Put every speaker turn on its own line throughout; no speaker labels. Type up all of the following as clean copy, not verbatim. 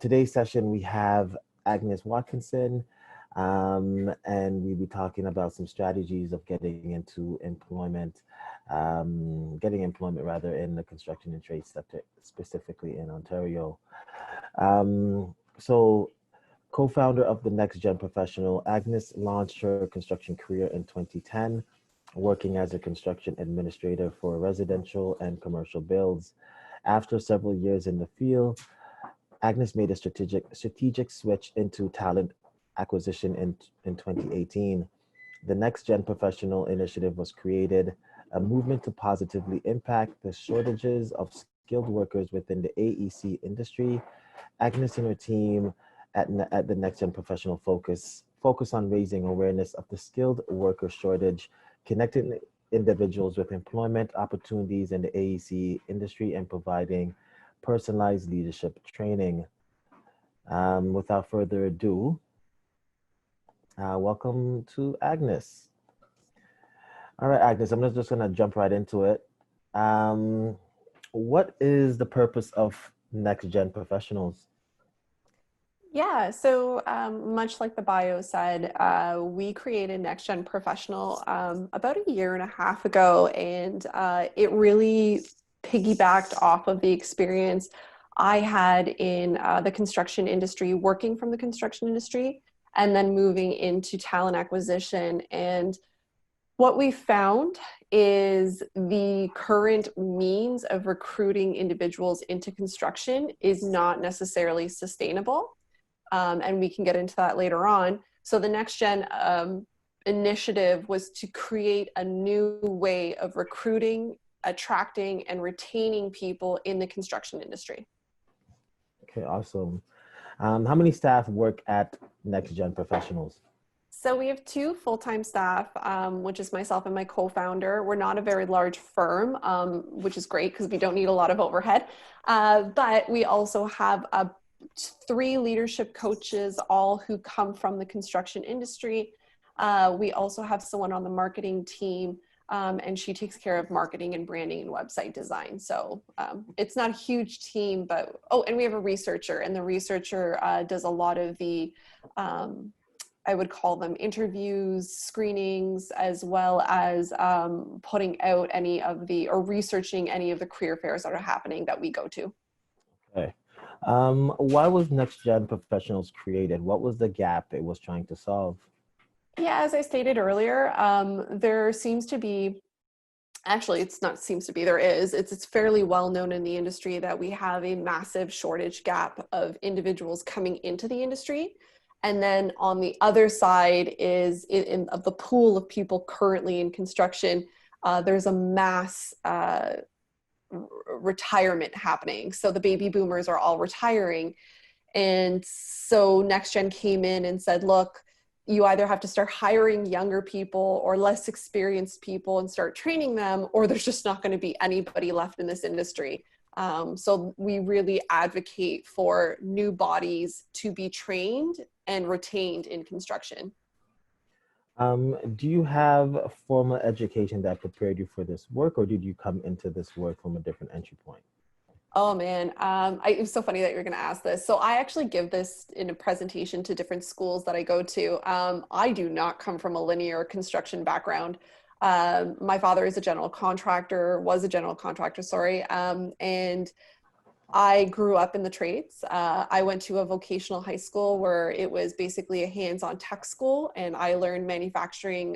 Today's session, we have Agnes Watkinson, and we'll be talking about some strategies of getting into employment, getting employment rather in the construction and trade sector, specifically in Ontario. So co-founder of the Next Gen Professional, Agnes launched her construction career in 2010, working as a construction administrator for residential and commercial builds. After several years in the field, Agnes made a strategic switch into talent acquisition in 2018. The Next Gen Professional Initiative was created, a movement to positively impact the shortages of skilled workers within the AEC industry. Agnes and her team at the Next Gen Professional focus on raising awareness of the skilled worker shortage, connecting individuals with employment opportunities in the AEC industry, and providing personalized leadership training. Without further ado, welcome to Agnes. All right, Agnes, I'm just gonna jump right into it. What is the purpose of Next Gen Professionals?
Yeah, so much like the bio said, we created Next Gen Professional about a year and a half ago, and it really piggybacked off of the experience I had in the construction industry, working from the construction industry, and then moving into talent acquisition. And what we found is the current means of recruiting individuals into construction is not necessarily sustainable. And we can get into that later on. So the Next Gen initiative was to create a new way of recruiting, attracting, and retaining people in the construction industry.
Okay, awesome. How many staff work at Next Gen Professionals?
So we have 2 full-time staff, which is myself and my co-founder. We're not a very large firm, which is great because we don't need a lot of overhead. But we also have 3 leadership coaches, all who come from the construction industry. We also have someone on the marketing team, and she takes care of marketing and branding and website design. So it's not a huge team, but, and we have a researcher, and the researcher does a lot of the, I would call them interviews, screenings, as well as putting out or researching any of the career fairs that are happening that we go to.
Okay. Why was Next Gen Professionals created? What was the gap it was trying to solve?
Yeah, as I stated earlier, there seems to be, actually it's not seems to be, there is, it's fairly well known in the industry that we have a massive shortage gap of individuals coming into the industry. And then on the other side is of the pool of people currently in construction, there's a mass retirement happening. So the baby boomers are all retiring. And so Next Gen came in and said, look, you either have to start hiring younger people or less experienced people and start training them, or there's just not going to be anybody left in this industry. So we really advocate for new bodies to be trained and retained in construction.
Do you have formal education that prepared you for this work, or did you come into this work from a different entry point?
Oh man, it's so funny that you're going to ask this. So I actually give this in a presentation to different schools that I go to. I do not come from a linear construction background. My father is was a general contractor, sorry. And I grew up in the trades. I went to a vocational high school where it was basically a hands-on tech school, and I learned manufacturing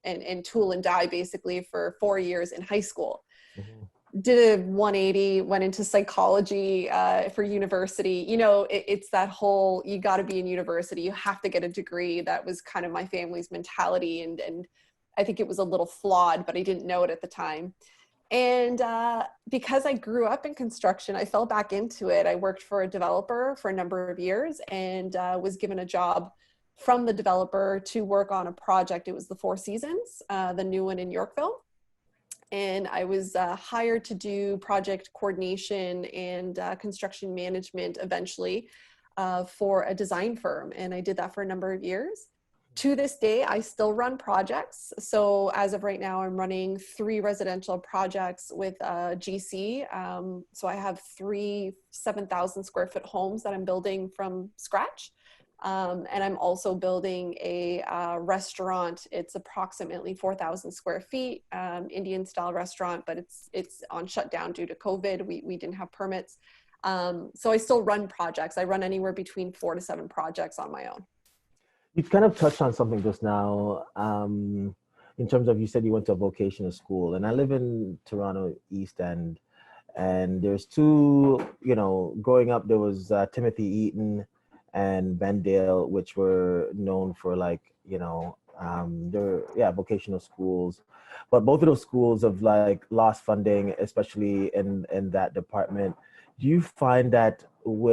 and tool and die basically for 4 years in high school. Mm-hmm. Did a 180, went into psychology for university. You know, it's that whole, you got to be in university, you have to get a degree. That was kind of my family's mentality. And I think it was a little flawed, but I didn't know it at the time. And because I grew up in construction, I fell back into it. I worked for a developer for a number of years and was given a job from the developer to work on a project. It was the Four Seasons, the new one in Yorkville. And I was hired to do project coordination and construction management eventually for a design firm. And I did that for a number of years. To this day, I still run projects. So as of right now, I'm running 3 residential projects with GC. So I have 3 7,000 square foot homes that I'm building from scratch. And I'm also building a restaurant. It's approximately 4,000 square feet, Indian style restaurant, but it's on shutdown due to COVID. We didn't have permits. So I still run projects. I run anywhere between 4 to 7 projects on my own.
You kind of touched on something just now, in terms of, you said you went to a vocational school, and I live in Toronto East End, and there's two, growing up, there was Timothy Eaton and Bendale, which were known for they're vocational schools, but both of those schools have like lost funding, especially in that department. Do you find that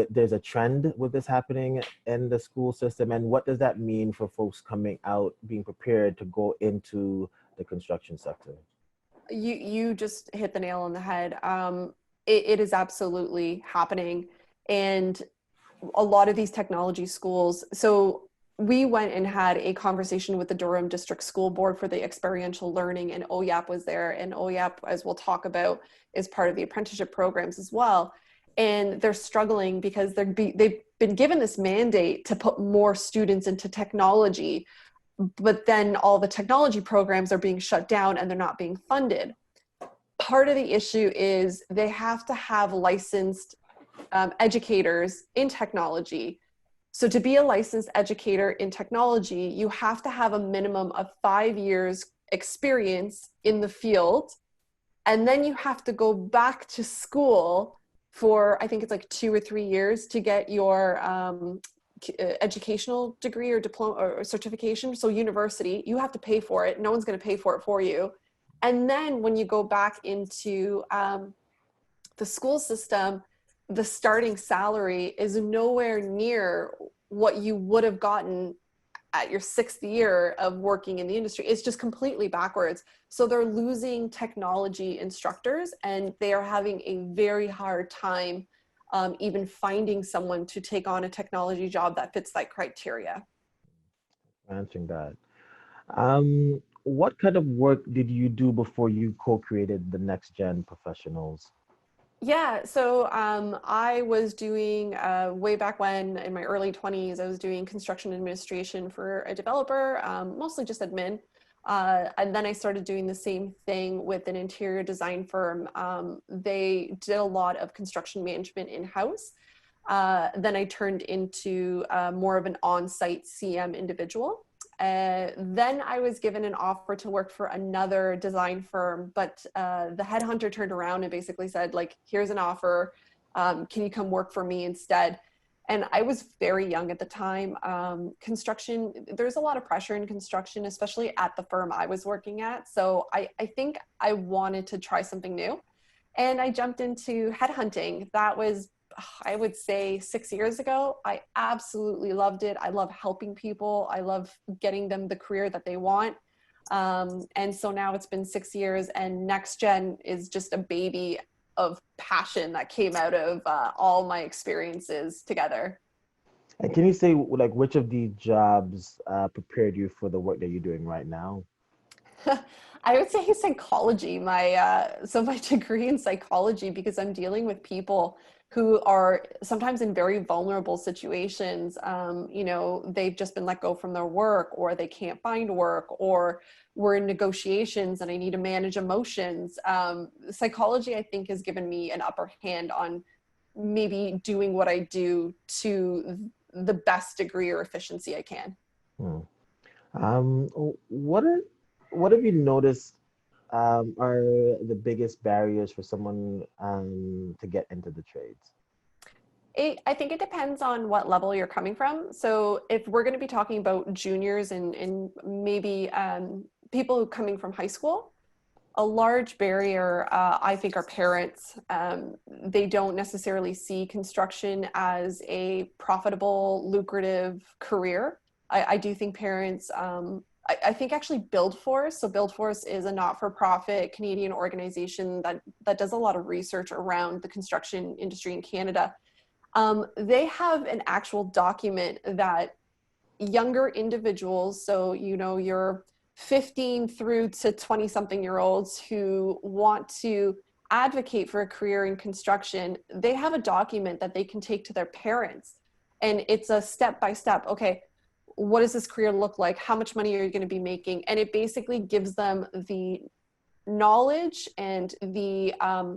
there's a trend with this happening in the school system, and what does that mean for folks coming out, being prepared to go into the construction sector?
You just hit the nail on the head. It is absolutely happening, and a lot of these technology schools. So we went and had a conversation with the Durham District School Board for the experiential learning, and OYAP was there. And OYAP, as we'll talk about, is part of the apprenticeship programs as well. And they're struggling because they've been given this mandate to put more students into technology, but then all the technology programs are being shut down and they're not being funded. Part of the issue is they have to have licensed educators in technology. So to be a licensed educator in technology, you have to have a minimum of 5 years experience in the field. And then you have to go back to school for, I think it's like 2 or 3 years to get your educational degree or diploma or certification. So university, you have to pay for it. No one's going to pay for it for you. And then when you go back into the school system, the starting salary is nowhere near what you would have gotten at your 6th year of working in the industry. It's just completely backwards. So they're losing technology instructors, and they are having a very hard time even finding someone to take on a technology job that fits that criteria.
Answering that. What kind of work did you do before you co-created the Next Gen Professionals?
Yeah, so I was doing way back when in my early 20s, I was doing construction administration for a developer, mostly just admin. And then I started doing the same thing with an interior design firm. They did a lot of construction management in-house. Then I turned into more of an on-site CM individual. Then I was given an offer to work for another design firm, but the headhunter turned around and basically said, like, here's an offer. Can you come work for me instead? And I was very young at the time. Construction, there's a lot of pressure in construction, especially at the firm I was working at. So I think I wanted to try something new. And I jumped into headhunting. That was, I would say, 6 years ago. I absolutely loved it. I love helping people. I love getting them the career that they want. And so now it's been 6 years, and Next Gen is just a baby of passion that came out of all my experiences together.
And can you say, like, which of these jobs prepared you for the work that you're doing right now?
I would say psychology, so my degree in psychology, because I'm dealing with people who are sometimes in very vulnerable situations. They've just been let go from their work, or they can't find work, or we're in negotiations and I need to manage emotions. Psychology, I think, has given me an upper hand on maybe doing what I do to the best degree or efficiency I can.
Um, what have you noticed are the biggest barriers for someone to get into the trades?
I think it depends on what level you're coming from. So if we're going to be talking about juniors and maybe people coming from high school, a large barrier, I think, are parents. They don't necessarily see construction as a profitable, lucrative career. I do think parents, I think actually BuildForce, so BuildForce is a not-for-profit Canadian organization that does a lot of research around the construction industry in Canada. They have an actual document that younger individuals, so, you know, your 15 through to 20 something year olds who want to advocate for a career in construction, they have a document that they can take to their parents. And it's a step-by-step, okay, what does this career look like? How much money are you going to be making? And it basically gives them the knowledge and the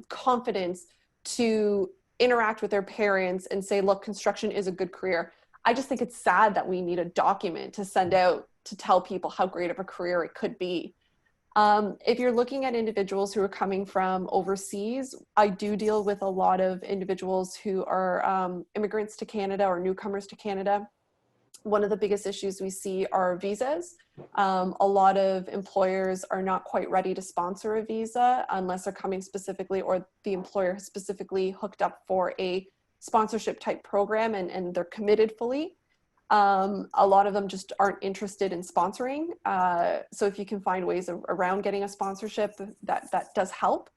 confidence to interact with their parents and say, look, construction is a good career. I just think it's sad that we need a document to send out to tell people how great of a career it could be. If you're looking at individuals who are coming from overseas, I do deal with a lot of individuals who are immigrants to Canada or newcomers to Canada. One of the biggest issues we see are visas. A lot of employers are not quite ready to sponsor a visa unless they're coming specifically, or the employer has specifically hooked up for a sponsorship type program and they're committed fully. A lot of them just aren't interested in sponsoring. So if you can find ways around getting a sponsorship, that does help.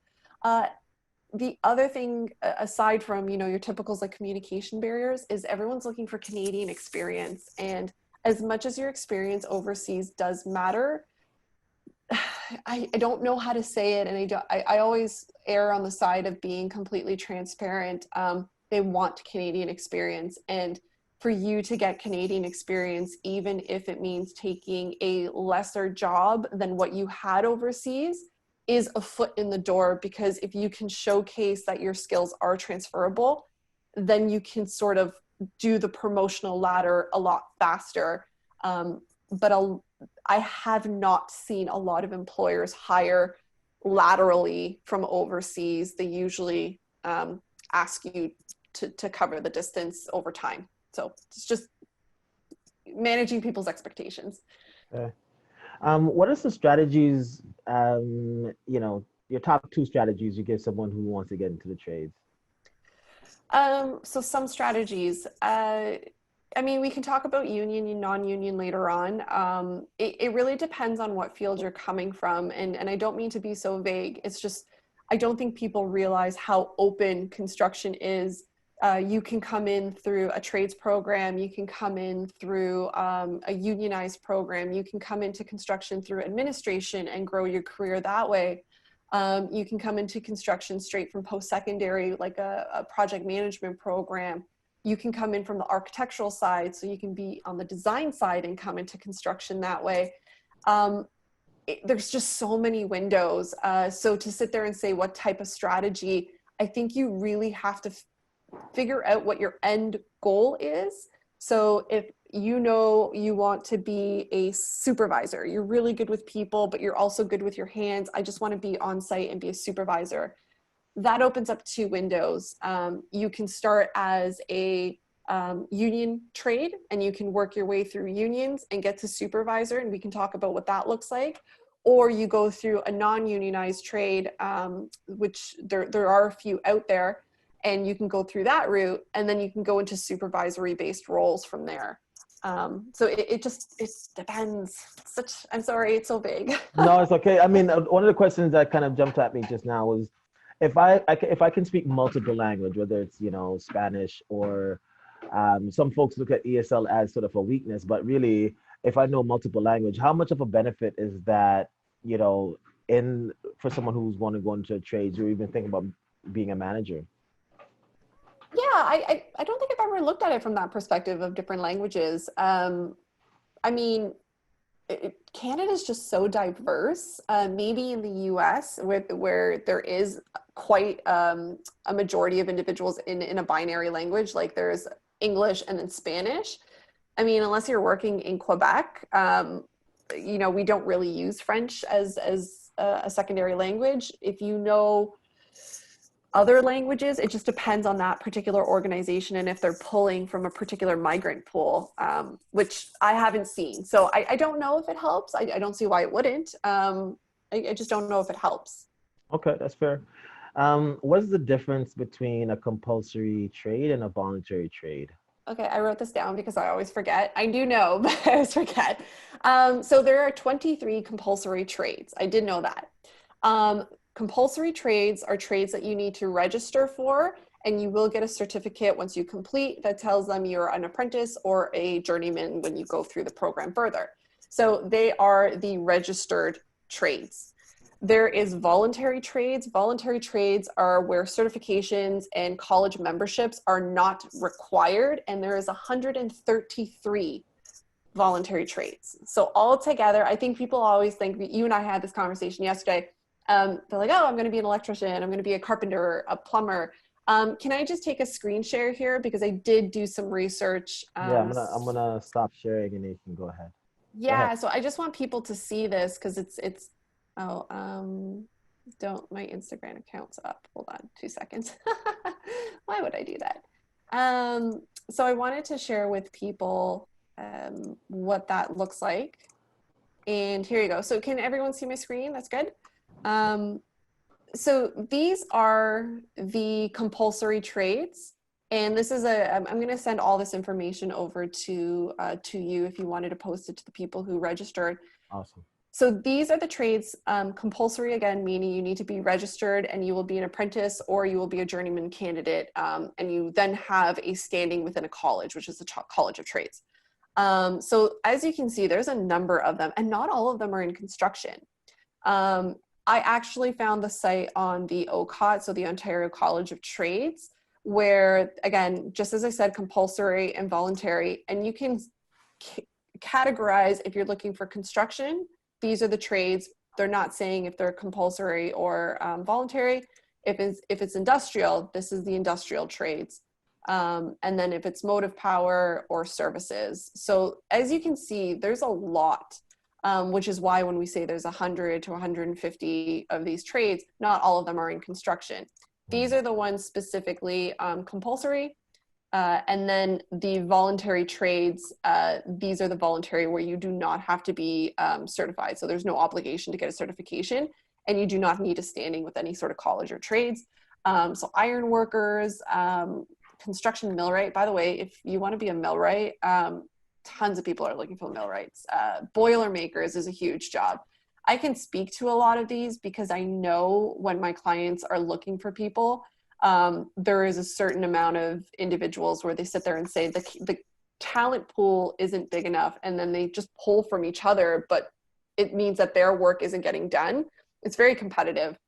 The other thing, aside from, you know, your typicals like communication barriers, is everyone's looking for Canadian experience. And as much as your experience overseas does matter, I don't know how to say it. And I always err on the side of being completely transparent. They want Canadian experience. And for you to get Canadian experience, even if it means taking a lesser job than what you had overseas, is a foot in the door, because if you can showcase that your skills are transferable, then you can sort of do the promotional ladder a lot faster. But I have not seen a lot of employers hire laterally from overseas. They usually ask you to cover the distance over time. So it's just managing people's expectations.
Okay. What are some strategies, you know, your top 2 strategies you give someone who wants to get into the trades?
So some strategies, I mean, we can talk about union and non-union later on. It really depends on what field you're coming from. And I don't mean to be so vague. It's just, I don't think people realize how open construction is. You can come in through a trades program. You can come in through a unionized program. You can come into construction through administration and grow your career that way. You can come into construction straight from post-secondary, like a project management program. You can come in from the architectural side, so you can be on the design side and come into construction that way. There's just so many windows. So to sit there and say what type of strategy, I think you really have to figure out what your end goal is. So if you know you want to be a supervisor, you're really good with people, but you're also good with your hands. I just want to be on site and be a supervisor. That opens up 2 windows. You can start as a union trade, and you can work your way through unions and get to supervisor, and we can talk about what that looks like. Or you go through a non-unionized trade, which there are a few out there, and you can go through that route, and then you can go into supervisory based roles from there. So it depends. I'm sorry, it's so big.
No, it's okay. I mean, one of the questions that kind of jumped at me just now was, if I can speak multiple language, whether it's, you know, Spanish or some folks look at ESL as sort of a weakness, but really, if I know multiple language, how much of a benefit is that, you know, for someone who's want to go into trades or even think about being a manager?
Yeah, I don't think I've ever looked at it from that perspective of different languages. I mean, Canada is just so diverse. Maybe in the US, where there is quite a majority of individuals in a binary language, like there's English and then Spanish. I mean, unless you're working in Quebec, you know, we don't really use French as a secondary language. If you know other languages, it just depends on that particular organization and if they're pulling from a particular migrant pool, which I haven't seen. So I don't know if it helps. I don't see why it wouldn't. I just don't know if it helps.
Okay, that's fair. What is the difference between a compulsory trade and a voluntary trade?
Okay, I wrote this down because I always forget. I do know, but I always forget. So there are 23 compulsory trades. I did know that. Compulsory trades are trades that you need to register for and you will get a certificate once you complete that tells them you're an apprentice or a journeyman when you go through the program further. So they are the registered trades. There is voluntary trades. Voluntary trades are where certifications and college memberships are not required, and there is 133 voluntary trades. So altogether, I think people always think, you and I had this conversation yesterday, they're like, oh, I'm going to be an electrician, I'm going to be a carpenter, a plumber. Can I just take a screen share here, because I did do some research.
Yeah, I'm gonna stop sharing and you can go ahead.
Yeah, so I just want people to see this, because don't, my Instagram account's up. Hold on 2 seconds. Why would I do that? So I wanted to share with people what that looks like. And here you go. So can everyone see my screen? That's good. So these are the compulsory trades. And this is I'm going to send all this information over to you if you wanted to post it to the people who registered.
Awesome.
So these are the trades, compulsory, again, meaning you need to be registered and you will be an apprentice or you will be a journeyman candidate. And you then have a standing within a college, which is the College of Trades. So as you can see, there's a number of them, and not all of them are in construction. I actually found the site on the OCOT, so the Ontario College of Trades, where, again, just as I said, compulsory and voluntary, and you can categorize if you're looking for construction. These are the trades. They're not saying if they're compulsory or voluntary. If it's industrial, this is the industrial trades. And then if it's motive power or services. So as you can see, there's a lot, which is why when we say there's 100 to 150 of these trades, not all of them are in construction. These are the ones specifically compulsory. And then the voluntary trades, these are the voluntary where you do not have to be certified. So there's no obligation to get a certification, and you do not need a standing with any sort of college or trades. So iron workers, construction millwright. By the way, if you want to be a millwright, tons of people are looking for millwrights. Boiler makers is a huge job. I can speak to a lot of these because I know when my clients are looking for people, there is a certain amount of individuals where they sit there and say the talent pool isn't big enough, and then they just pull from each other, but it means that their work isn't getting done. It's very competitive.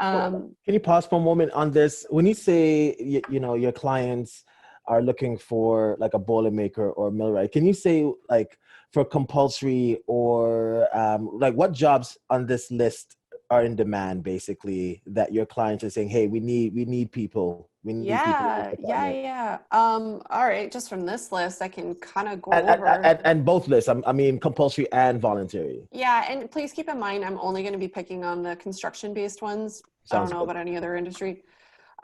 Can you pause for a moment on this? When you say, you know, your clients are looking for like a boiler maker or millwright, can you say like for compulsory or like what jobs on this list are in demand, basically, that your clients are saying, hey, we need people. We need people in this department.
Yeah. All right, just from this list, I can kind of go over.
And both lists, I mean, compulsory and voluntary.
Yeah, and please keep in mind, I'm only going to be picking on the construction-based ones. I don't know about any other industry.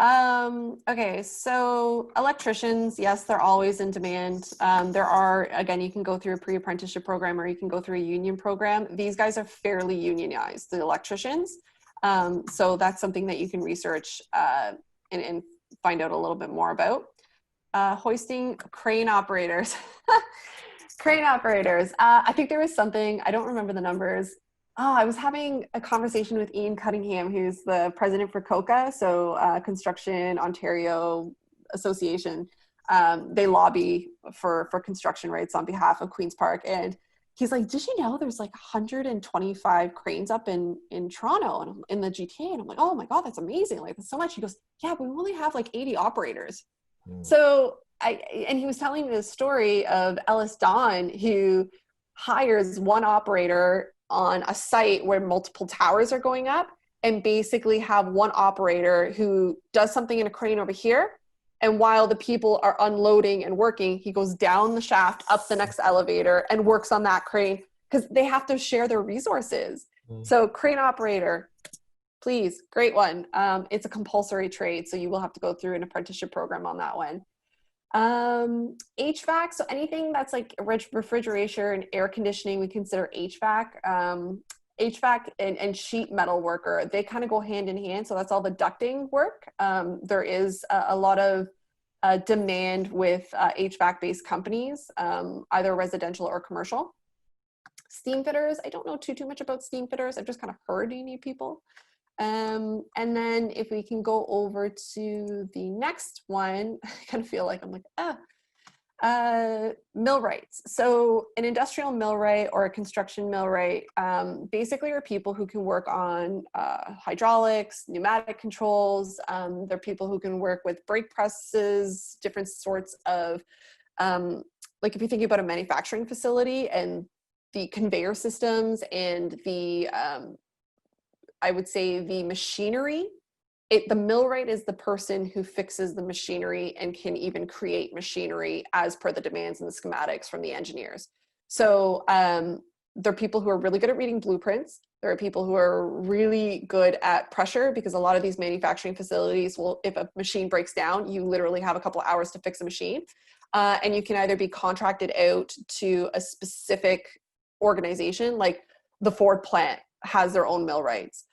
Okay, so electricians, yes, they're always in demand. There are, again, you can go through a pre-apprenticeship program or you can go through a union program. These guys are fairly unionized, the electricians. So that's something that you can research and find out a little bit more about. Hoisting crane operators. Crane operators. I think there was something, I don't remember the numbers. I was having a conversation with Ian Cunningham, who's the president for COCA, so Construction Ontario Association. They lobby for construction rights on behalf of Queen's Park. And he's like, did you know there's like 125 cranes up in Toronto and in the GTA? And I'm like, oh my God, that's amazing. Like, that's so much. He goes, yeah, but we only have like 80 operators. So and he was telling me the story of Ellis Don, who hires one operator on a site where multiple towers are going up, and basically have one operator who does something in a crane over here. And while the people are unloading and working, he goes down the shaft, up the next elevator, and works on that crane because they have to share their resources. So crane operator, please, great one. It's a compulsory trade, so you will have to go through an apprenticeship program on that one. HVAC, so anything that's like refrigeration and air conditioning, we consider HVAC. HVAC and sheet metal worker, they kind of go hand in hand. So that's all the ducting work. There is a lot of demand with HVAC-based companies, either residential or commercial. Steam fitters, I don't know too much about steam fitters. I've just kind of heard you need people. And then if we can go over to the next one, I kind of feel like I'm like, millwrights. So an industrial millwright or a construction millwright basically are people who can work on hydraulics, pneumatic controls. They're people who can work with brake presses, different sorts of, like if you think about a manufacturing facility and the conveyor systems and the, I would say the machinery. The millwright is the person who fixes the machinery and can even create machinery as per the demands and the schematics from the engineers. So there are people who are really good at reading blueprints. There are people who are really good at pressure, because a lot of these manufacturing facilities will, if a machine breaks down, you literally have a couple of hours to fix a machine. And you can either be contracted out to a specific organization, like the Ford plant has their own millwrights.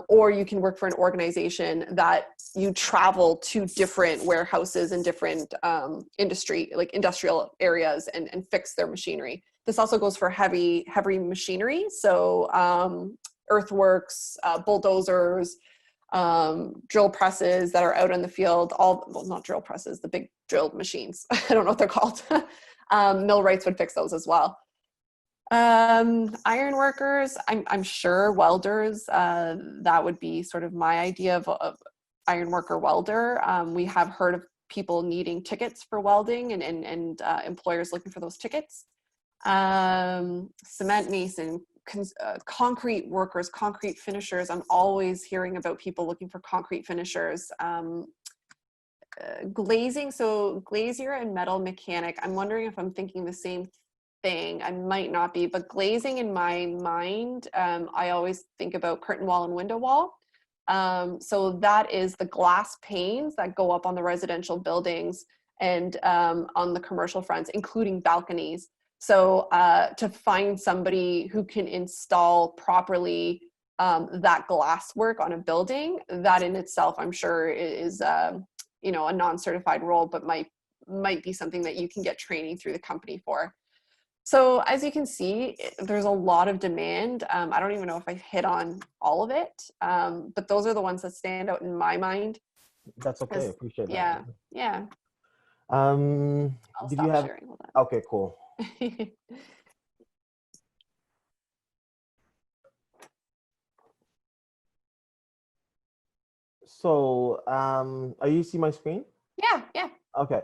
Or you can work for an organization that you travel to different warehouses and different industrial areas and fix their machinery. This also goes for heavy machinery. So earthworks, bulldozers, drill presses that are out in the field, well, not drill presses, the big drill machines. I don't know what they're called. Millwrights would fix those as well. Iron workers, I'm sure welders, that would be sort of my idea of iron worker welder. We have heard of people needing tickets for welding and employers looking for those tickets. Cement mason, concrete workers, concrete finishers. I'm always hearing about people looking for concrete finishers. Glazing, so glazier and metal mechanic. I'm wondering if I'm thinking the same thing. I might not be, but glazing in my mind, I always think about curtain wall and window wall. So that is the glass panes that go up on the residential buildings and on the commercial fronts, including balconies. So to find somebody who can install properly that glass work on a building, that in itself, I'm sure is a non-certified role, but might be something that you can get training through the company for. So as you can see, there's a lot of demand. I don't even know if I hit on all of it, but those are the ones that stand out in my mind.
That's okay. I appreciate
that. Yeah.
I'll
did you have sharing? Hold
on. Okay, cool. So are you see my screen?
Yeah.
Okay.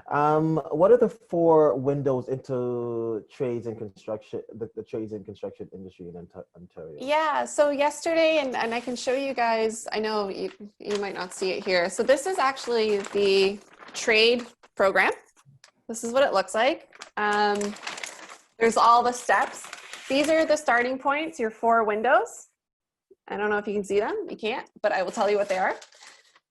What are the 4 windows into trades and construction, the trades and construction industry in Ontario?
Yeah, so yesterday, and I can show you guys, I know you might not see it here. So this is actually the trade program. This is what it looks like. There's all the steps. These are the starting points, your 4 windows. I don't know if you can see them. You can't, but I will tell you what they are.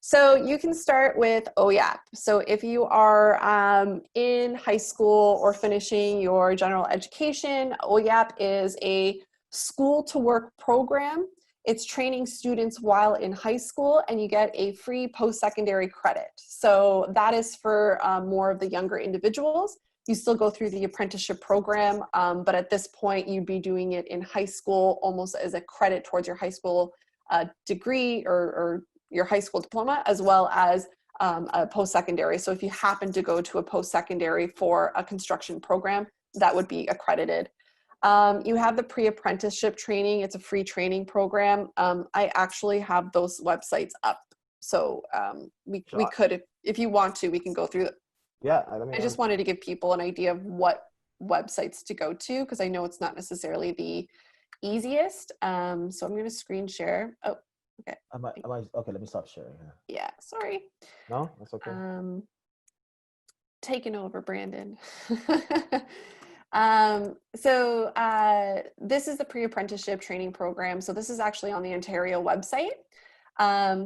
So you can start with OYAP. So if you are in high school or finishing your general education, OYAP is a school to work program. It's training students while in high school, and you get a free post-secondary credit. So that is for more of the younger individuals. You still go through the apprenticeship program, but at this point you'd be doing it in high school almost as a credit towards your high school degree or your high school diploma, as well as a post-secondary. So if you happen to go to a post-secondary for a construction program, that would be accredited. You have the pre-apprenticeship training. It's a free training program. I actually have those websites up. So we could, if you want to, we can go through.
Yeah.
I just wanted to give people an idea of what websites to go to, because I know it's not necessarily the easiest. So I'm going to screen share. Oh, okay.
Okay, let me stop sharing.
Yeah, sorry.
No, that's okay.
Taking over, Brandon. So this is the pre-apprenticeship training program. So this is actually on the Ontario website.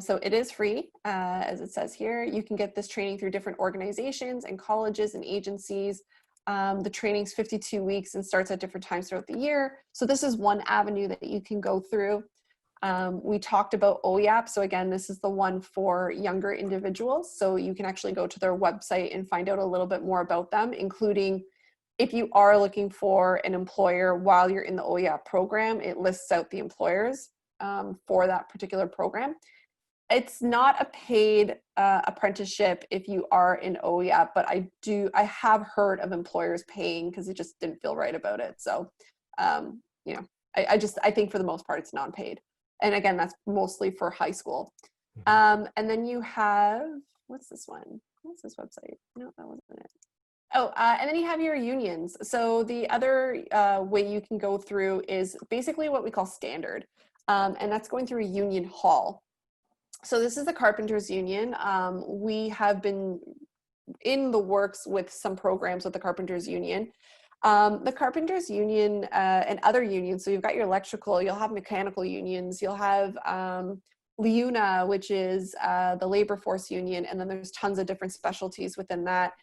So it is free, as it says here. You can get this training through different organizations and colleges and agencies. The training's 52 weeks and starts at different times throughout the year. So this is one avenue that you can go through. We talked about OYAP. So again, this is the one for younger individuals. So you can actually go to their website and find out a little bit more about them, including if you are looking for an employer while you're in the OYAP program, it lists out the employers. for that particular program. It's not a paid apprenticeship if you are in OEAP, but I have heard of employers paying because it just didn't feel right about it. So, you know, I think for the most part it's non-paid. And again, that's mostly for high school. And then you have, what's this one? What's this website? No, that wasn't it. Oh, and then you have your unions. So the other way you can go through is basically what we call standard. And that's going through a union hall. So this is the Carpenters Union. We have been in the works with some programs with the Carpenters Union. The Carpenters Union and other unions, so you've got your electrical, you'll have mechanical unions, you'll have LIUNA, which is the labor force union, and then there's tons of different specialties within that.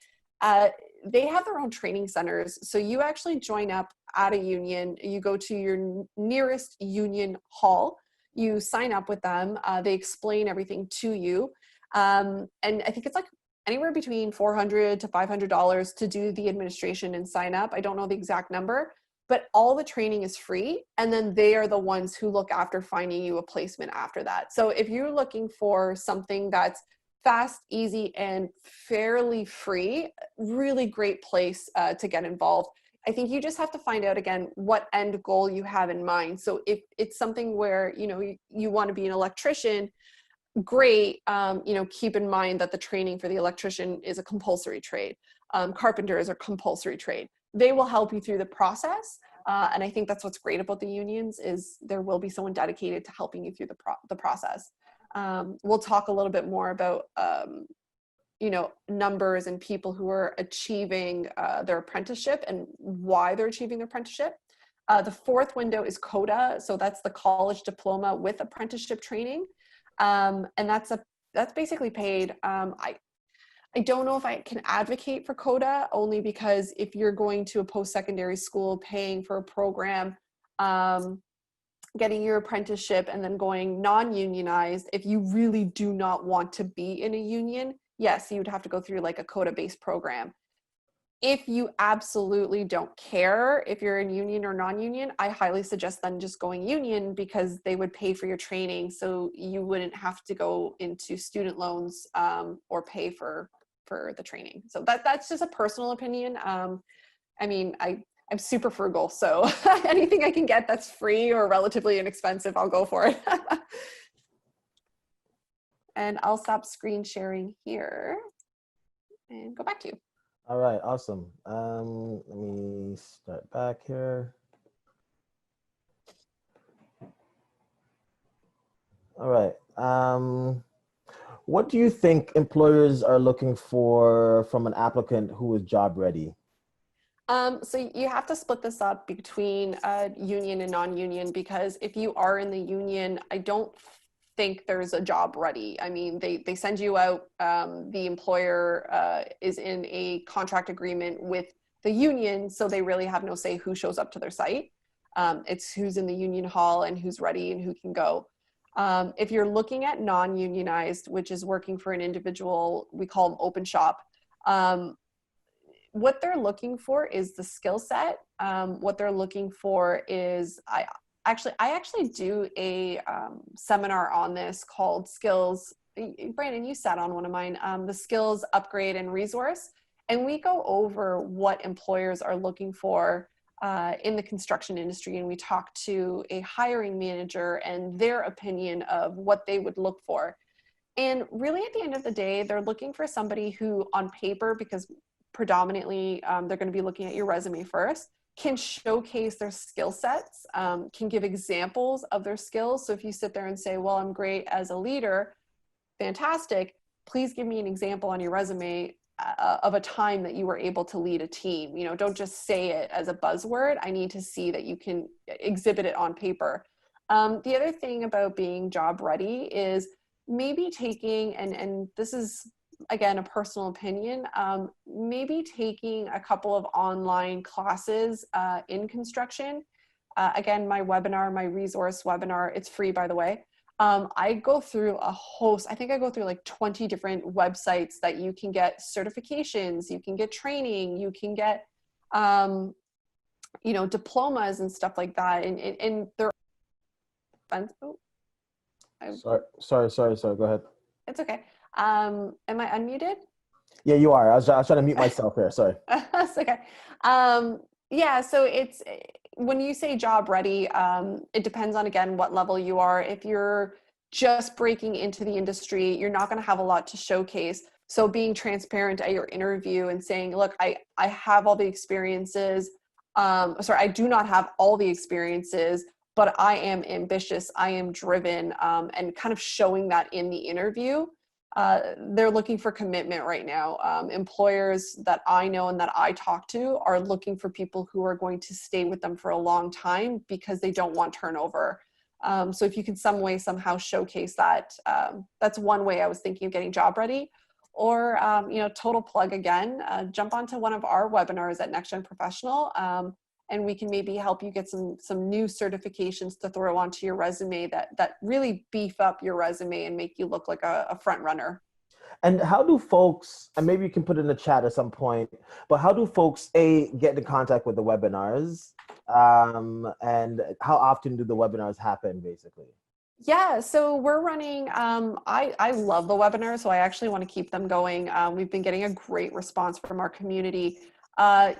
They have their own training centers. So you actually join up at a union, you go to your nearest union hall, you sign up with them, they explain everything to you. And I think it's like anywhere between $400 to $500 to do the administration and sign up. I don't know the exact number, but all the training is free. And then they are the ones who look after finding you a placement after that. So if you're looking for something that's fast, easy, and fairly free, really great place to get involved. I think you just have to find out, again, what end goal you have in mind. So if it's something where, you know, you want to be an electrician, great. You know, keep in mind that the training for the electrician is a compulsory trade. Carpenter is a compulsory trade. They will help you through the process. And I think that's what's great about the unions is there will be someone dedicated to helping you through the process. We'll talk a little bit more about, you know, numbers and people who are achieving their apprenticeship and why they're achieving their apprenticeship. The fourth window is CODA. So that's the college diploma with apprenticeship training. And that's basically paid. I don't know if I can advocate for CODA only because if you're going to a post-secondary school, paying for a program, getting your apprenticeship and then going non-unionized, if you really do not want to be in a union, yes, you would have to go through like a CODA-based program. If you absolutely don't care if you're in union or non-union, I highly suggest then just going union because they would pay for your training so you wouldn't have to go into student loans or pay for the training. So that's just a personal opinion. I mean, I'm super frugal, so anything I can get that's free or relatively inexpensive, I'll go for it. And I'll stop screen sharing here and go back to you.
All right, awesome. Let me start back here. All right. What do you think employers are looking for from an applicant who is job ready?
So you have to split this up between union and non-union because if you are in the union, I don't think there's a job ready. I mean, they send you out, the employer is in a contract agreement with the union, so they really have no say who shows up to their site. It's who's in the union hall and who's ready and who can go. If you're looking at non-unionized, which is working for an individual, we call them open shop, what they're looking for is the skill set. What they're looking for is, I actually do a seminar on this called Skills. Brandon, you sat on one of mine, the Skills Upgrade and Resource. And we go over what employers are looking for in the construction industry. And we talk to a hiring manager and their opinion of what they would look for. And really at the end of the day, they're looking for somebody who on paper, because predominantly they're going to be looking at your resume first, can showcase their skill sets, can give examples of their skills. So if you sit there and say, well, I'm great as a leader, fantastic, please give me an example on your resume of a time that you were able to lead a team. You know, don't just say it as a buzzword. I need to see that you can exhibit it on paper. The other thing about being job ready is maybe taking, and this is, again, a personal opinion, maybe taking a couple of online classes in construction. Again, my webinar, my resource webinar, it's free, by the way. I go through a host, I think I go through like 20 different websites that you can get certifications, you can get training, you can get, you know, diplomas and stuff like that. And they're, oh,
Sorry. Go ahead.
It's okay. Am I unmuted?
Yeah, you are. I was trying to mute myself here. Sorry.
That's okay. Yeah, so it's when you say job ready, it depends on, again, what level you are. If you're just breaking into the industry, you're not going to have a lot to showcase. So being transparent at your interview and saying, look, I have all the experiences. I do not have all the experiences, but I am ambitious, I am driven, and kind of showing that in the interview. They're looking for commitment right now. Employers that I know and that I talk to are looking for people who are going to stay with them for a long time because they don't want turnover. So if you can some way, somehow showcase that, that's one way I was thinking of getting job ready. Or, total plug again, jump onto one of our webinars at Next Gen Professional, and we can maybe help you get some new certifications to throw onto your resume that really beef up your resume and make you look like a front runner.
And how do folks, and maybe you can put it in the chat at some point, but how do folks, get in contact with the webinars? And how often do the webinars happen, basically?
Yeah, so we're running, I love the webinars, so I actually want to keep them going. We've been getting a great response from our community.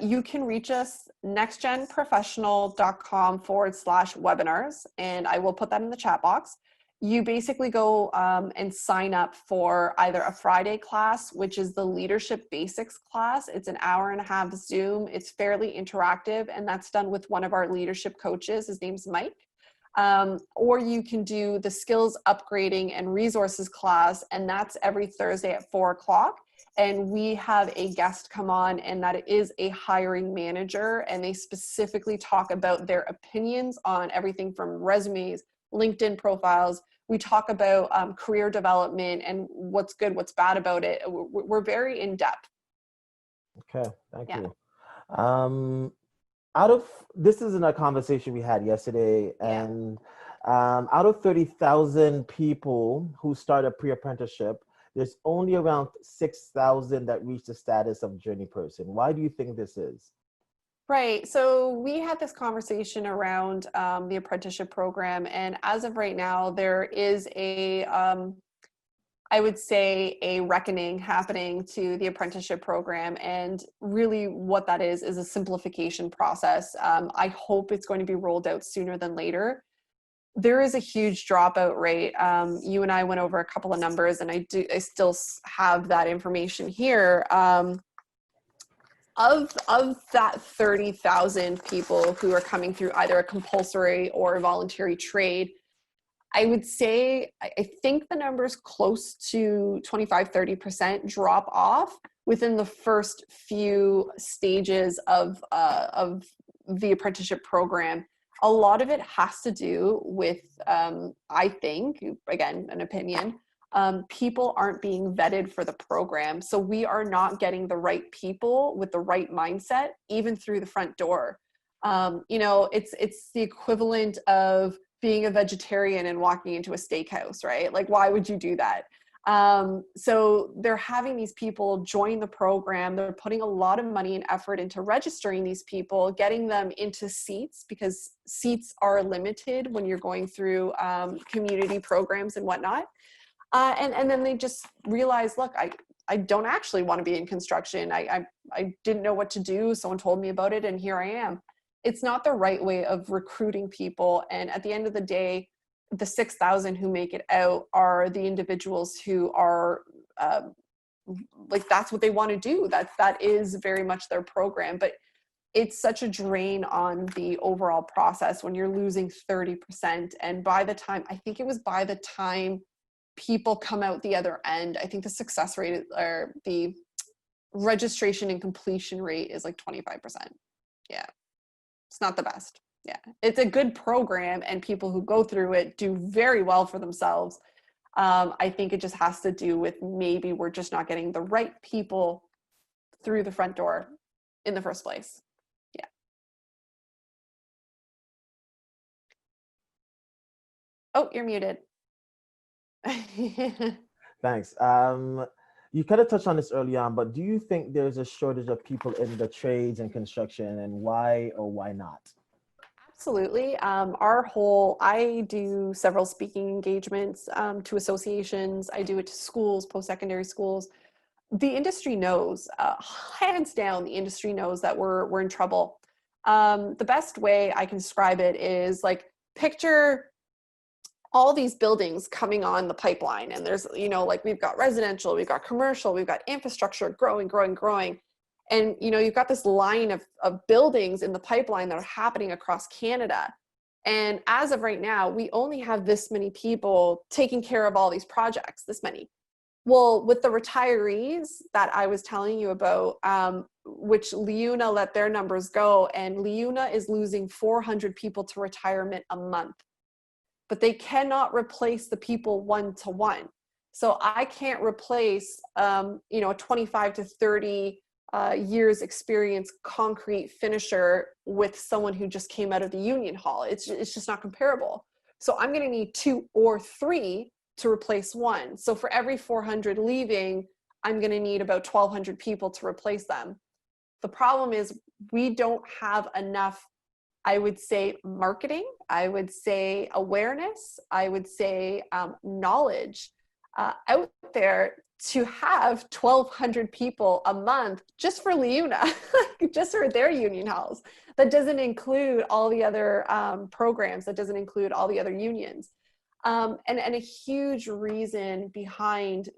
You can reach us nextgenprofessional.com/webinars, and I will put that in the chat box. You basically go and sign up for either a Friday class, which is the Leadership Basics class. It's an hour-and-a-half Zoom. It's fairly interactive, and that's done with one of our leadership coaches. His name's Mike. Or you can do the skills upgrading and resources class, and that's every Thursday at 4:00. And we have a guest come on, and that is a hiring manager, and they specifically talk about their opinions on everything from resumes, LinkedIn profiles. We talk about career development and what's good, what's bad about it. We're very in depth.
Okay, thank you. This isn't a conversation we had yesterday, and out of 30,000 people who start a pre-apprenticeship, there's only around 6,000 that reach the status of journey person. Why do you think this is?
Right. So we had this conversation around the apprenticeship program, and as of right now, there is I would say, a reckoning happening to the apprenticeship program. And really what that is a simplification process. I hope it's going to be rolled out sooner than later. There is a huge dropout rate. You and I went over a couple of numbers, and I still have that information here. Of that 30,000 people who are coming through either a compulsory or a voluntary trade, I would say, I think the number's close to 25-30% drop off within the first few stages of the apprenticeship program. A lot of it has to do with, I think, again, an opinion, people aren't being vetted for the program. So we are not getting the right people with the right mindset, even through the front door. It's the equivalent of being a vegetarian and walking into a steakhouse, right? Like, why would you do that? So they're having these people join the program. They're putting a lot of money and effort into registering these people, getting them into seats, because seats are limited when you're going through community programs and whatnot. And then they just realize, look, I don't actually want to be in construction. I didn't know what to do. Someone told me about it, and here I am. It's not the right way of recruiting people. And at the end of the day, the 6,000 who make it out are the individuals who are like, that's what they want to do. That is very much their program. But it's such a drain on the overall process when you're losing 30%. And by the time people come out the other end, I think the success rate or the registration and completion rate is like 25%. Yeah. It's not the best. Yeah. It's a good program, and people who go through it do very well for themselves. I think it just has to do with maybe we're just not getting the right people through the front door in the first place. Yeah. Oh, you're muted.
Thanks. You kind of touched on this early on, but do you think there's a shortage of people in the trades and construction, and why or why not?
Absolutely. I do several speaking engagements to associations. I do it to schools, post-secondary schools. The industry knows, hands down, the industry knows that we're in trouble. The best way I can describe it is like, picture all these buildings coming on the pipeline, and there's, like, we've got residential, we've got commercial, we've got infrastructure growing, growing, growing. And, you've got this line of buildings in the pipeline that are happening across Canada. And as of right now, we only have this many people taking care of all these projects, this many. Well, with the retirees that I was telling you about, which LiUNA let their numbers go, and LiUNA is losing 400 people to retirement a month, but they cannot replace the people one-to-one. So I can't replace, a 25 to 30 years experience concrete finisher with someone who just came out of the union hall. It's just not comparable. So I'm going to need 2 or 3 to replace one. So for every 400 leaving, I'm going to need about 1,200 people to replace them. The problem is we don't have enough, I would say, marketing, I would say awareness, I would say knowledge out there to have 1,200 people a month just for LiUNA, just for their union halls. That doesn't include all the other programs, that doesn't include all the other unions. And a huge reason behind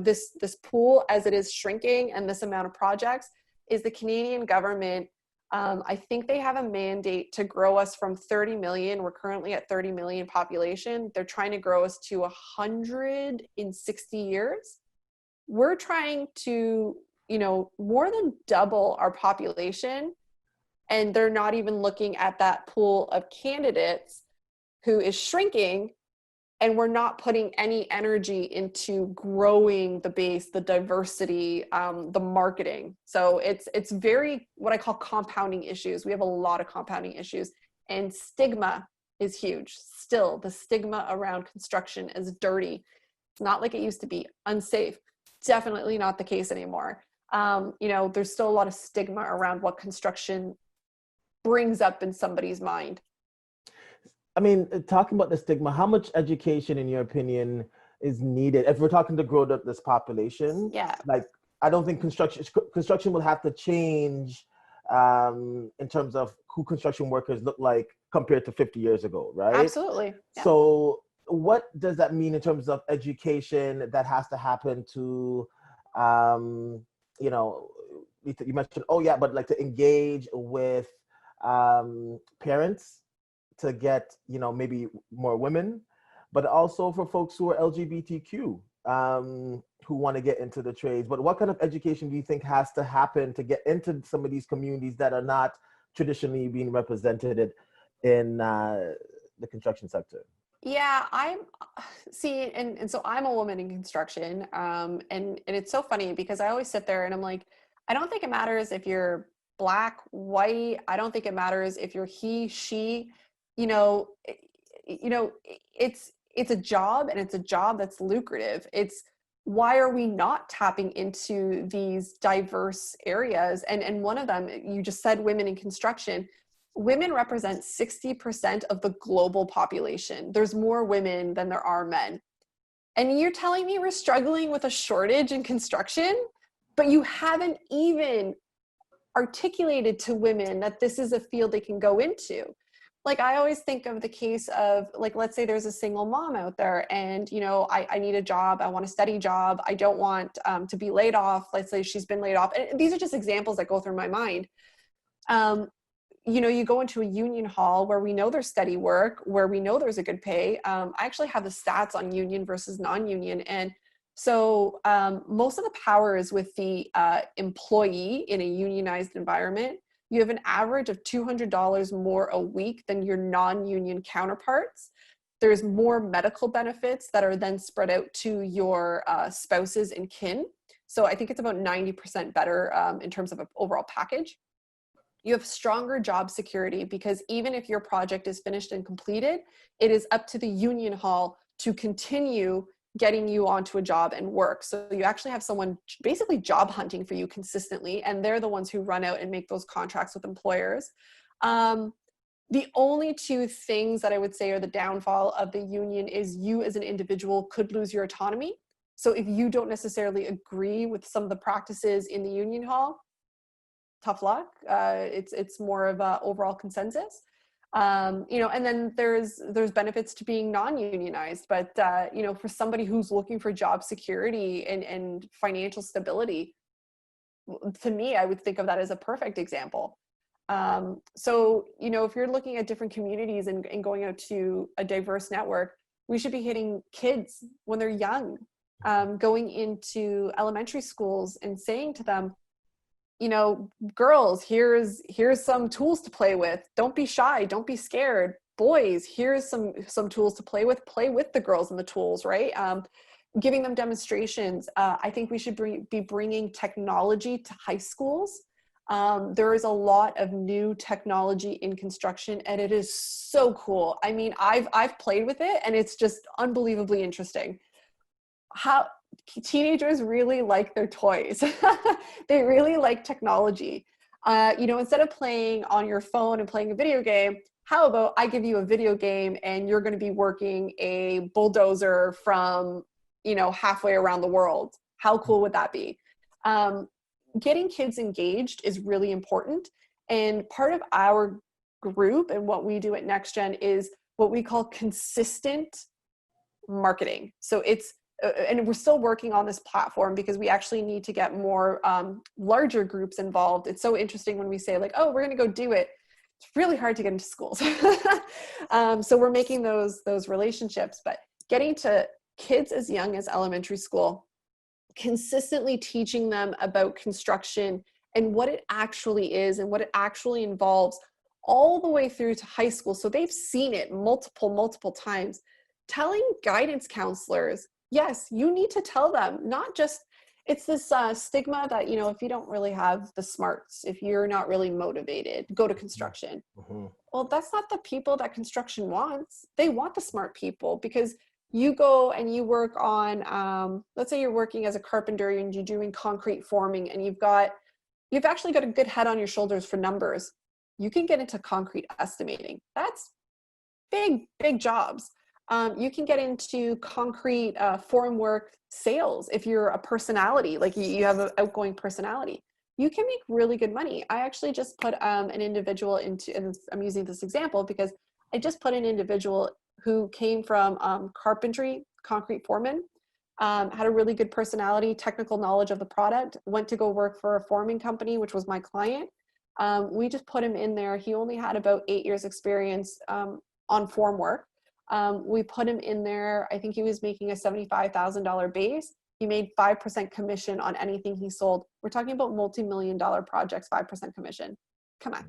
this pool as it is shrinking and this amount of projects is the Canadian government. I think they have a mandate to grow us from 30 million. We're currently at 30 million population. They're trying to grow us to 100 in 60 years. We're trying to, more than double our population. And they're not even looking at that pool of candidates who is shrinking. And we're not putting any energy into growing the base, the diversity, the marketing. So it's very, what I call compounding issues. We have a lot of compounding issues, and stigma is huge. Still, the stigma around construction is dirty. It's not like it used to be. Unsafe. Definitely not the case anymore. There's still a lot of stigma around what construction brings up in somebody's mind.
I mean, talking about the stigma, how much education, in your opinion, is needed if we're talking to grow up this population?
Yeah.
Like, I don't think construction will have to change in terms of who construction workers look like compared to 50 years ago, right?
Absolutely. Yeah.
So what does that mean in terms of education that has to happen to, you mentioned, but like to engage with parents, to get, maybe more women, but also for folks who are LGBTQ, who want to get into the trades. But what kind of education do you think has to happen to get into some of these communities that are not traditionally being represented in the construction sector?
Yeah, so I'm a woman in construction, and it's so funny because I always sit there and I'm like, I don't think it matters if you're Black, white. I don't think it matters if you're he, she. It's a job, and it's a job that's lucrative. It's, why are we not tapping into these diverse areas? And one of them, you just said women in construction. Women represent 60% of the global population. There's more women than there are men. And you're telling me we're struggling with a shortage in construction, but you haven't even articulated to women that this is a field they can go into. Like, I always think of the case of, like, let's say there's a single mom out there and, I need a job. I want a steady job. I don't want to be laid off. Let's say she's been laid off. And these are just examples that go through my mind. You go into a union hall where we know there's steady work, where we know there's a good pay. I actually have the stats on union versus non-union. And so most of the power is with the employee in a unionized environment. You have an average of $200 more a week than your non-union counterparts. There's more medical benefits that are then spread out to your spouses and kin. So I think it's about 90% better in terms of an overall package. You have stronger job security because even if your project is finished and completed, it is up to the union hall to continue getting you onto a job and work. So you actually have someone basically job hunting for you consistently, and they're the ones who run out and make those contracts with employers. The only two things that I would say are the downfall of the union is you as an individual could lose your autonomy. So if you don't necessarily agree with some of the practices in the union hall, tough luck. It's more of a overall consensus. And then there's benefits to being non-unionized, but for somebody who's looking for job security and financial stability, to me, I would think of that as a perfect example. So if you're looking at different communities and going out to a diverse network, we should be hitting kids when they're young, going into elementary schools and saying to them, girls, here's some tools to play with. Don't be shy. Don't be scared. Boys, here's some tools to play with. Play with the girls and the tools, right? Giving them demonstrations. I think we should be bringing technology to high schools. There is a lot of new technology in construction, and it is so cool. I mean, I've played with it, and it's just unbelievably interesting. How teenagers really like their toys. They really like technology. Instead of playing on your phone and playing a video game, how about I give you a video game and you're going to be working a bulldozer from, halfway around the world? How cool would that be? Getting kids engaged is really important. And part of our group and what we do at NextGen is what we call consistent marketing. So and we're still working on this platform because we actually need to get more larger groups involved. It's so interesting when we say like, oh, we're going to go do it. It's really hard to get into schools. So we're making those relationships, but getting to kids as young as elementary school, consistently teaching them about construction and what it actually is and what it actually involves all the way through to high school. So they've seen it multiple times. Telling guidance counselors, yes, you need to tell them, not just, it's this stigma that, if you don't really have the smarts, if you're not really motivated, go to construction. Mm-hmm. Well, that's not the people that construction wants. They want the smart people, because you go and you work on, let's say you're working as a carpenter and you're doing concrete forming, and you've actually got a good head on your shoulders for numbers. You can get into concrete estimating. That's big jobs. You can get into concrete form work sales if you're a personality, like you have an outgoing personality. You can make really good money. I actually just put an individual into, and I'm using this example because I just put an individual who came from carpentry, concrete foreman, had a really good personality, technical knowledge of the product, went to go work for a forming company, which was my client. We just put him in there. He only had about 8 years experience on form work. We put him in there. I think he was making a $75,000 base. He made 5% commission on anything he sold. We're talking about multi-million-dollar projects, 5% commission. Come on,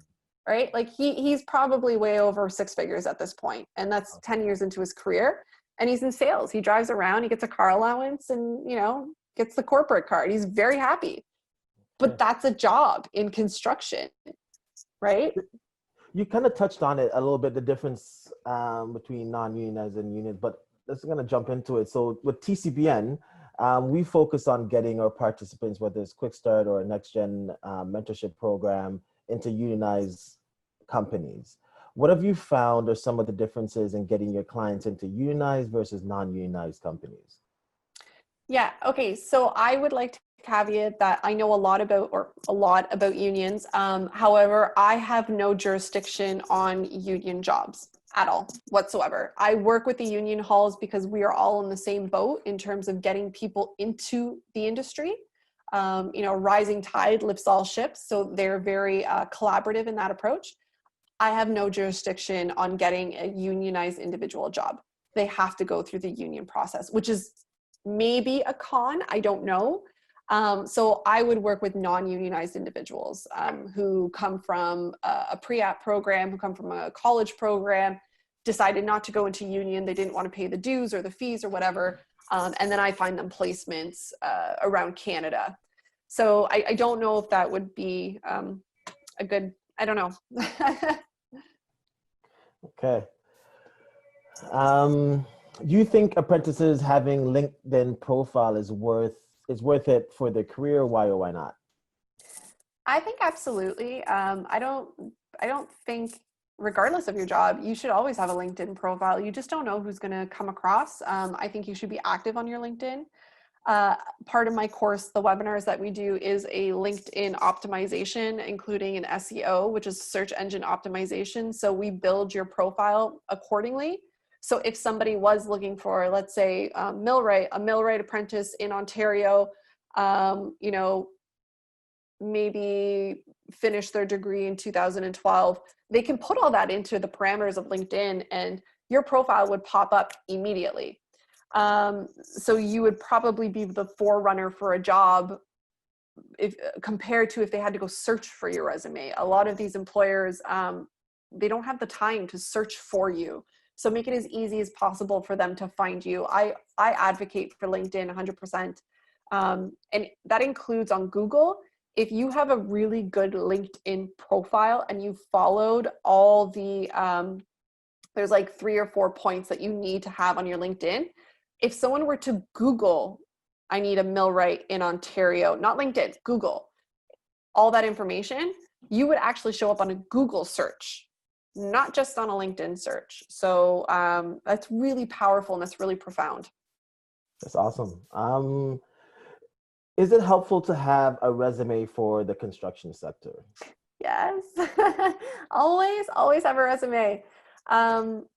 right? Like he's probably way over 6 figures at this point, and that's 10 years into his career. And he's in sales. He drives around. He gets a car allowance, and gets the corporate card. He's very happy. But that's a job in construction, right?
You kind of touched on it a little bit, the difference between non-unionized and unions, but let's going to jump into it. So with TCBN, we focus on getting our participants, whether it's Quick Start or a NextGen mentorship program, into unionized companies. What have you found are some of the differences in getting your clients into unionized versus non-unionized companies?
Yeah, okay. So I would like to caveat that I know a lot about unions. However, I have no jurisdiction on union jobs at all whatsoever. I work with the union halls because we are all in the same boat in terms of getting people into the industry. Rising tide lifts all ships. So they're very collaborative in that approach. I have no jurisdiction on getting a unionized individual job. They have to go through the union process, which is maybe a con, I don't know. So I would work with non-unionized individuals who come from a pre-app program, who come from a college program, decided not to go into union. They didn't want to pay the dues or the fees or whatever. And then I find them placements around Canada. So I don't know if that would be a good, I don't know.
Okay. Do you think apprentices having LinkedIn profile is worth it for their career? Why or why not?
I think absolutely. I don't think regardless of your job, you should always have a LinkedIn profile. You just don't know who's going to come across. I think you should be active on your LinkedIn. Part of my course, the webinars that we do, is a LinkedIn optimization, including an SEO, which is search engine optimization. So we build your profile accordingly. So if somebody was looking for, let's say, a millwright apprentice in Ontario, maybe finish their degree in 2012, they can put all that into the parameters of LinkedIn and your profile would pop up immediately. So you would probably be the forerunner for a job if compared to if they had to go search for your resume. A lot of these employers, they don't have the time to search for you. So make it as easy as possible for them to find you. I advocate for LinkedIn 100%. And that includes on Google. If you have a really good LinkedIn profile and you followed all the, there's like 3 or 4 points that you need to have on your LinkedIn. If someone were to Google, I need a millwright in Ontario, not LinkedIn, Google, all that information, you would actually show up on a Google search, not just on a LinkedIn search. So that's really powerful and that's really profound.
That's awesome. Is it helpful to have a resume for the construction sector?
Yes, always have a resume.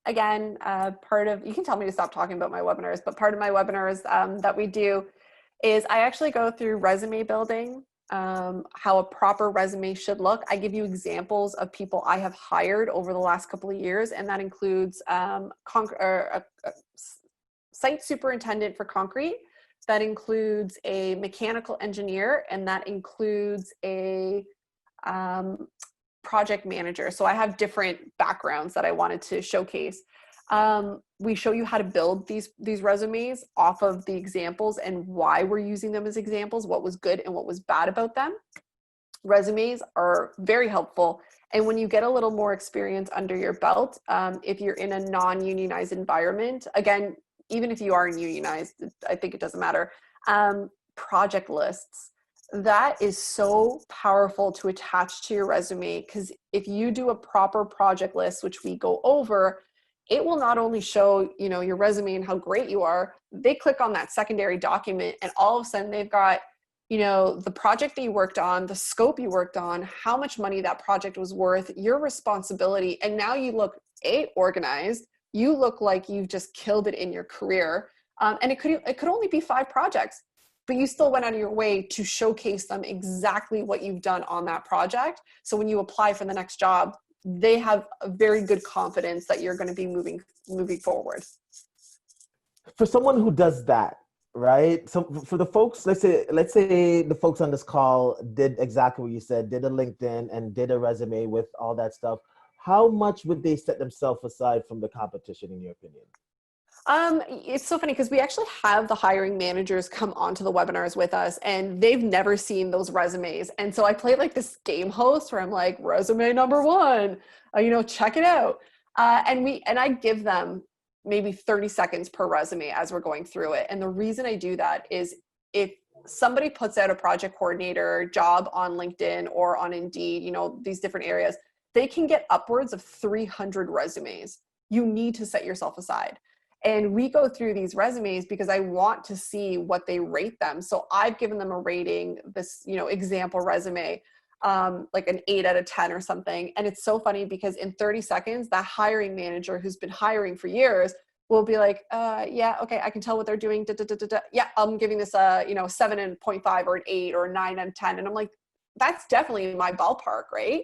Again, part of, you can tell me to stop talking about my webinars, but part of my webinars that we do is I actually go through resume building, how a proper resume should look. I give you examples of people I have hired over the last couple of years, and that includes a site superintendent for concrete, that includes a mechanical engineer, and that includes a project manager. So I have different backgrounds that I wanted to showcase. We show you how to build these resumes off of the examples and why we're using them as examples, what was good and what was bad about them. Resumes are very helpful. And when you get a little more experience under your belt, if you're in a non-unionized environment, again, even if you are unionized, I think it doesn't matter, project lists. That is so powerful to attach to your resume, because if you do a proper project list, which we go over, it will not only show, your resume and how great you are. They click on that secondary document and all of a sudden they've got, the project that you worked on, the scope you worked on, how much money that project was worth, your responsibility. And now you look organized. You look like you've just killed it in your career. And it could only be 5 projects, but you still went out of your way to showcase them exactly what you've done on that project. So when you apply for the next job, they have a very good confidence that you're going to be moving forward.
For someone who does that, right? So for the folks, let's say the folks on this call did exactly what you said, did a LinkedIn and did a resume with all that stuff. How much would they set themselves aside from the competition, in your opinion?
It's so funny because we actually have the hiring managers come onto the webinars with us and they've never seen those resumes. And so I play like this game host where I'm like, resume number 1, check it out. And I give them maybe 30 seconds per resume as we're going through it. And the reason I do that is if somebody puts out a project coordinator job on LinkedIn or on Indeed, these different areas, they can get upwards of 300 resumes. You need to set yourself aside. And we go through these resumes because I want to see what they rate them. So I've given them a rating, this, example resume, like an 8 out of 10 or something. And it's so funny because in 30 seconds, that hiring manager who's been hiring for years will be like, yeah, okay, I can tell what they're doing. Da, da, da, da, da. Yeah, I'm giving this a, 7.5 or an 8 or a 9 out of 10. And I'm like, that's definitely my ballpark, right?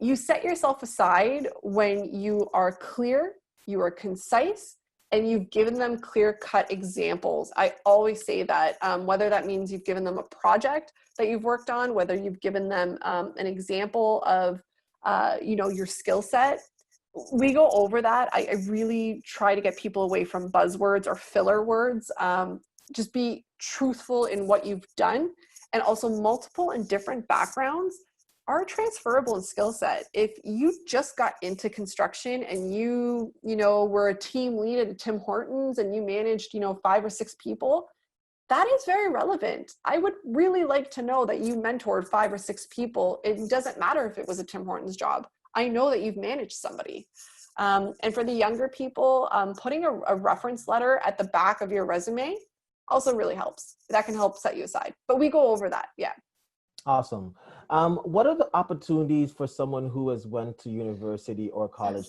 You set yourself aside when you are clear, you are concise, and you've given them clear-cut examples. I always say that, whether that means you've given them a project that you've worked on, whether you've given them an example of, your skill set. We go over that. I really try to get people away from buzzwords or filler words. Just be truthful in what you've done, and also multiple and different backgrounds are transferable in skill set. If you just got into construction and you were a team lead at Tim Hortons and you managed, 5 or 6 people, that is very relevant. I would really like to know that you mentored 5 or 6 people. It doesn't matter if it was a Tim Hortons job. I know that you've managed somebody. And for the younger people, putting a reference letter at the back of your resume also really helps. That can help set you aside. But we go over that. Yeah.
Awesome. What are the opportunities for someone who has went to university or college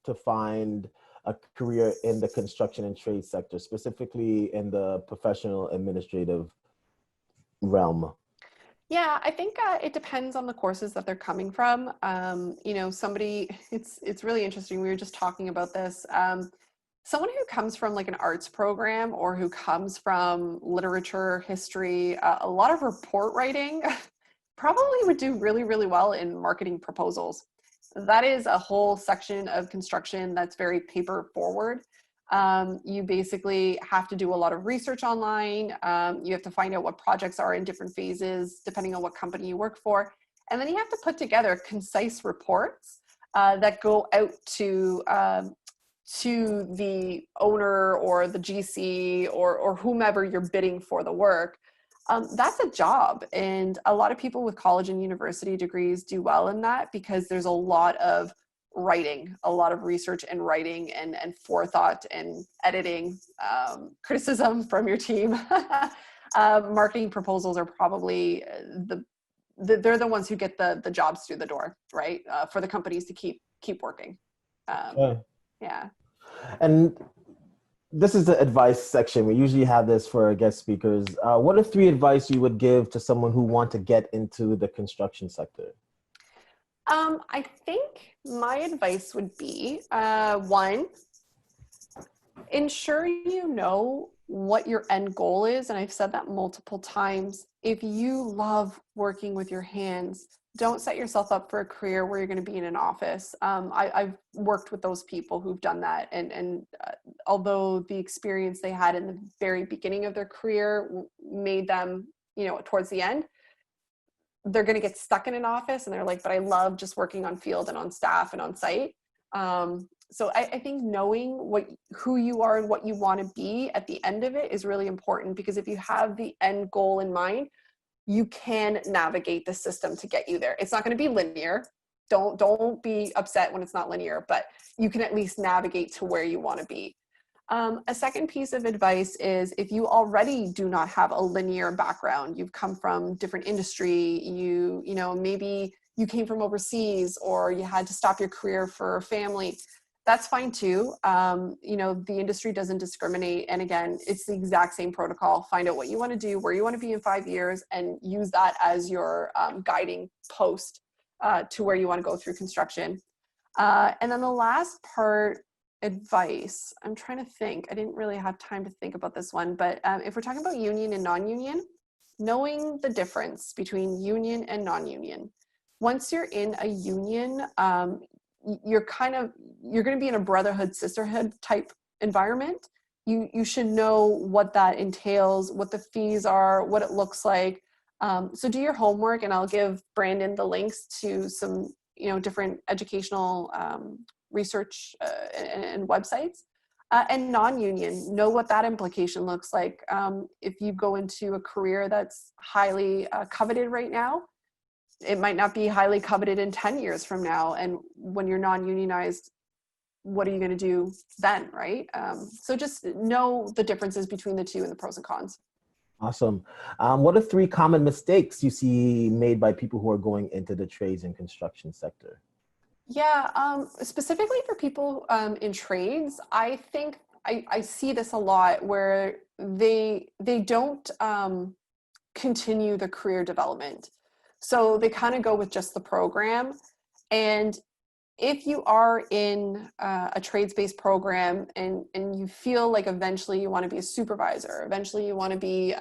to find a career in the construction and trade sector, specifically in the professional administrative realm?
Yeah, I think it depends on the courses that they're coming from. You know, it's really interesting. We were just talking about this. Someone who comes from like an arts program or who comes from literature, history, a lot of report writing, probably would do really, really well in marketing proposals. That is a whole section of construction that's very paper forward. You basically have to do a lot of research online. You have to find out what projects are in different phases, depending on what company you work for. And then you have to put together concise reports that go out to the owner or the GC or whomever you're bidding for the work. That's a job. And a lot of people with college and university degrees do well in that because there's a lot of writing, a lot of research and writing and forethought and editing, criticism from your team. Marketing proposals are probably they're the ones who get the jobs through the door, right? For the companies to keep working.
Okay.
Yeah.
And this is the advice section. We usually have this for our guest speakers. What are 3 advice you would give to someone who want to get into the construction sector?
I think my advice would be, 1, ensure you know what your end goal is. And I've said that multiple times. If you love working with your hands, don't set yourself up for a career where you're going to be in an office. I've worked with those people who've done that. And although the experience they had in the very beginning of their career made them, you know, towards the end, they're going to get stuck in an office and they're like, but I love just working on field and on staff and on site. So I think knowing who you are and what you want to be at the end of it is really important, because if you have the end goal in mind, you can navigate the system to get you there. It's not going to be linear. Don't be upset when it's not linear, but you can at least navigate to where you want to be. A second piece of advice is, if you already do not have a linear background, you've come from different industry, you know, maybe you came from overseas or you had to stop your career for family, that's fine too. You know, the industry doesn't discriminate. And again, it's the exact same protocol. Find out what you want to do, where you want to be in 5 years, and use that as your guiding post to where you want to go through construction. And then the last part, advice, I'm trying to think. I didn't really have time to think about this one, but if we're talking about union and non-union, knowing the difference between union and non-union. Once you're in a union, you're going to be in a brotherhood, sisterhood type environment. You should know what that entails, what the fees are, what it looks like. So do your homework, and I'll give Brandon the links to some, you know, different educational research and websites. And non-union, know what that implication looks like. If you go into a career that's highly coveted right now, it might not be highly coveted in 10 years from now. And when you're non-unionized, what are you going to do then, right? So just know the differences between the two and the pros and cons.
Awesome. What are 3 common mistakes you see made by people who are going into the trades and construction sector?
Yeah, specifically for people in trades, I think I see this a lot where they don't continue the career development. So they kind of go with just the program. And if you are in a trades-based program and you feel like eventually you want to be a supervisor, eventually you want to be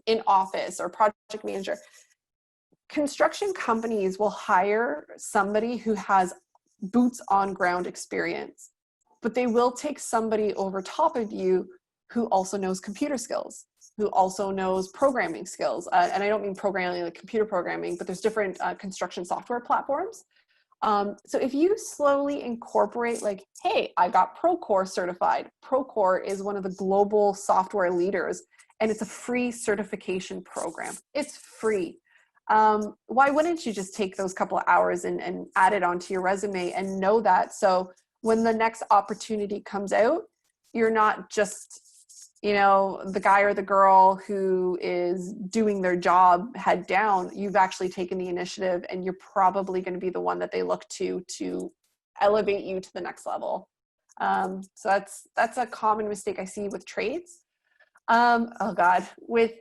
in office or project manager, construction companies will hire somebody who has boots on ground experience, but they will take somebody over top of you who also knows computer skills, who also knows programming skills. And I don't mean programming like computer programming, but there's different construction software platforms. So if you slowly incorporate like, hey, I got Procore certified. Procore is one of the global software leaders, and it's a free certification program. It's free. why wouldn't you just take those couple of hours and add it onto your resume and know that? So when the next opportunity comes out, you're not just, you know, the guy or the girl who is doing their job head down. You've actually taken the initiative, and you're probably going to be the one that they look to elevate you to the next level. So that's a common mistake I see with trades. Oh God, with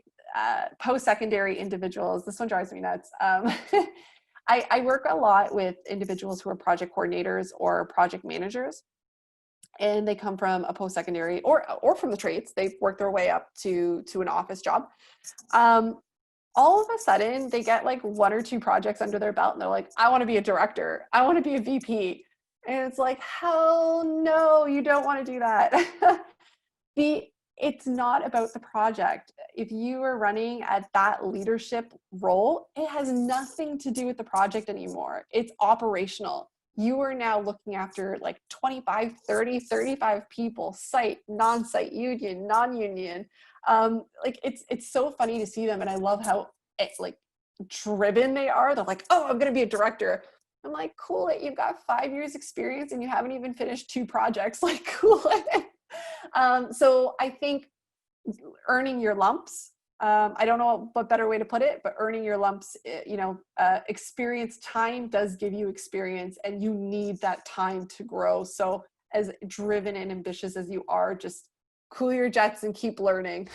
post-secondary individuals, this one drives me nuts. I work a lot with individuals who are project coordinators or project managers, and they come from a post-secondary or from the trades. They work their way up to an office job. All of a sudden, they get like 1 or 2 projects under their belt, and they're like, I want to be a director. I want to be a VP. And it's like, hell no, you don't want to do that. It's not about the project. If you are running at that leadership role, it has nothing to do with the project anymore. It's operational. You are now looking after like 25, 30, 35 people, site, non-site, union, non-union. Like it's so funny to see them. And I love how like driven they are. They're like, oh, I'm going to be a director. I'm like, cool it. You've got 5 years experience and you haven't even finished 2 projects. Like, cool it. So I think earning your lumps, I don't know what better way to put it, but earning your lumps, you know, experience, time does give you experience, and you need that time to grow. So as driven and ambitious as you are, just cool your jets and keep learning.